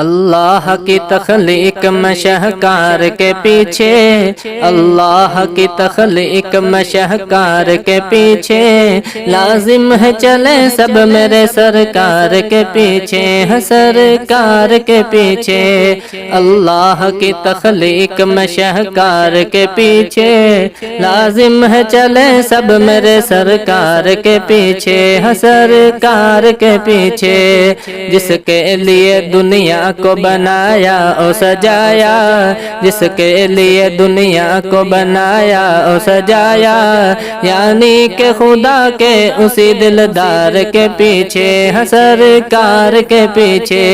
اللہ کی تخلیق میں شہکار کے پیچھے، اللہ کی تخلیق میں شہکار کے پیچھے، لازم ہے چلے سب میرے سرکار کے پیچھے، سرکار کے پیچھے، اللہ کی تخلیق میں شہکار کے پیچھے، لازم ہے چلے سب میرے سرکار کے پیچھے، سرکار کے پیچھے، جس کے لیے دنیا کو بنایا اور سجایا، جس کے لیے دنیا کو بنایا اور سجایا، یعنی کہ خدا کے اسی دلدار کے پیچھے، سرکار کے پیچھے،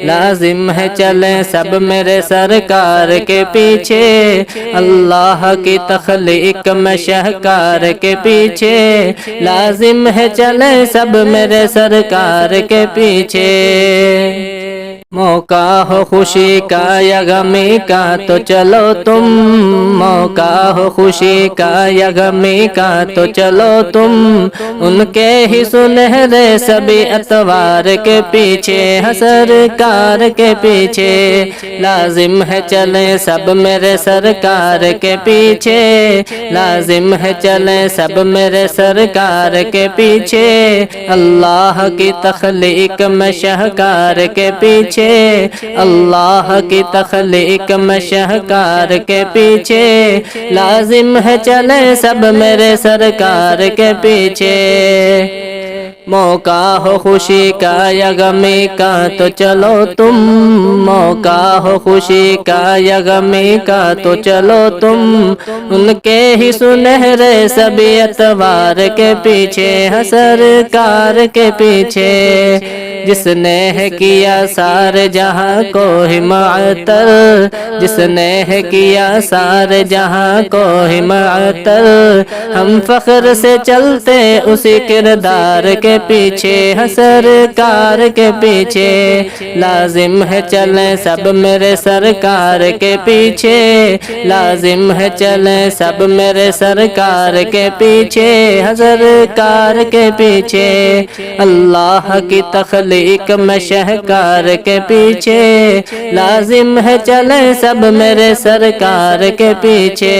لازم ہے چلیں سب میرے سرکار کے پیچھے، اللہ کی تخلیق میں شہکار کے پیچھے، لازم ہے چلیں سب میرے سرکار کے پیچھے۔ موقع ہو خوشی کا یا غمی کا تو چلو تم، موقع ہو خوشی کا یا غمی کا تو چلو تم، ان کے ہی سنہرے سبھی اتوار کے پیچھے، سرکار کے پیچھے، لازم ہے چلیں سب میرے سرکار کے پیچھے، لازم ہے چلیں سب میرے سرکار کے پیچھے، اللہ کی تخلیق میں شہکار کے پیچھے، اللہ کی تخلیق میں شہکار کے پیچھے، لازم ہے چلیں سب میرے سرکار کے پیچھے۔ موقع ہو خوشی کا یا غمی کا تو چلو تم، موقع ہو خوشی کا یا غمی کا تو چلو تم، ان کے ہی سنہرے سبھی اتوار کے پیچھے، سرکار کے پیچھے، جس نے ہے کیا سارے جہاں کو ہی معطر، جس نے ہے کیا سارے جہاں کو ہی معطر، ہم فخر سے چلتے اسی کردار کے پیچھے، سرکار کے پیچھے، لازم ہے چلیں سب میرے سرکار کے پیچھے، لازم ہے چلیں سب میرے سرکار کے پیچھے، سرکار کے پیچھے، اللہ کی تخلیق میں شہکار کے پیچھے، لازم ہے چلیں سب میرے سرکار کے پیچھے۔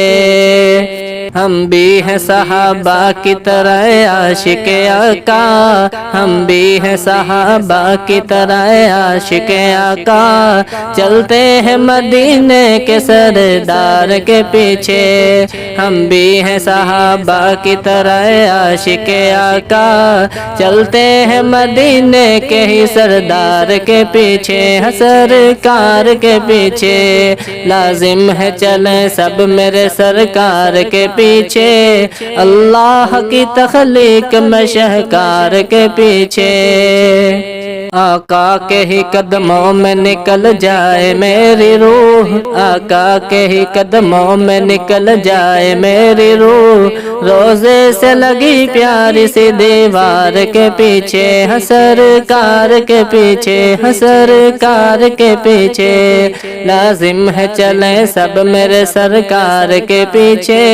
ہم بھی ہیں صحابہ کی طرح عاشق آقا، ہم بھی ہیں صحابہ کی طرح عاشق آقا، چلتے ہیں مدینے کے سردار کے پیچھے، ہم بھی ہیں صحابہ کی طرح عاشق آقا، چلتے ہیں مدینے کے ہی سردار کے پیچھے، سرکار کے پیچھے، لازم ہے چلیں سب میرے سرکار کے پیچھے، اللہ کی تخلیق میں شہکار کے پیچھے، آقا کے ہی قدموں میں نکل جائے میری روح، آقا کے ہی قدموں میں نکل جائے میری روح، روزے سے لگی پیاری سی دیوار کے پیچھے، سرکار کے پیچھے، سرکار کے پیچھے، لازم ہے چلیں سب میرے سرکار کے پیچھے،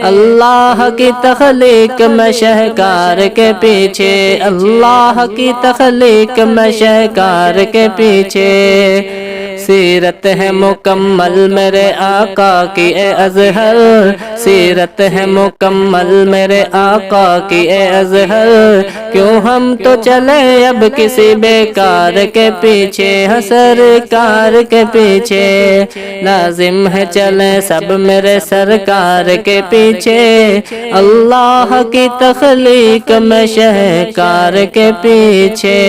اللہ کی تخلیق میں شہکار کے پیچھے، اللہ کی تخلیق میں شہکار کے پیچھے، سیرت ہے مکمل میرے آقا کی اے اظہر، سیرت ہے مکمل میرے آقا کی اے اظہر، کیوں ہم تو چلے اب کسی بیکار کے پیچھے، سرکار کے پیچھے، لازم ہے چلیں سب میرے سرکار کے پیچھے، اللہ کی تخلیق میں شہکار کے پیچھے۔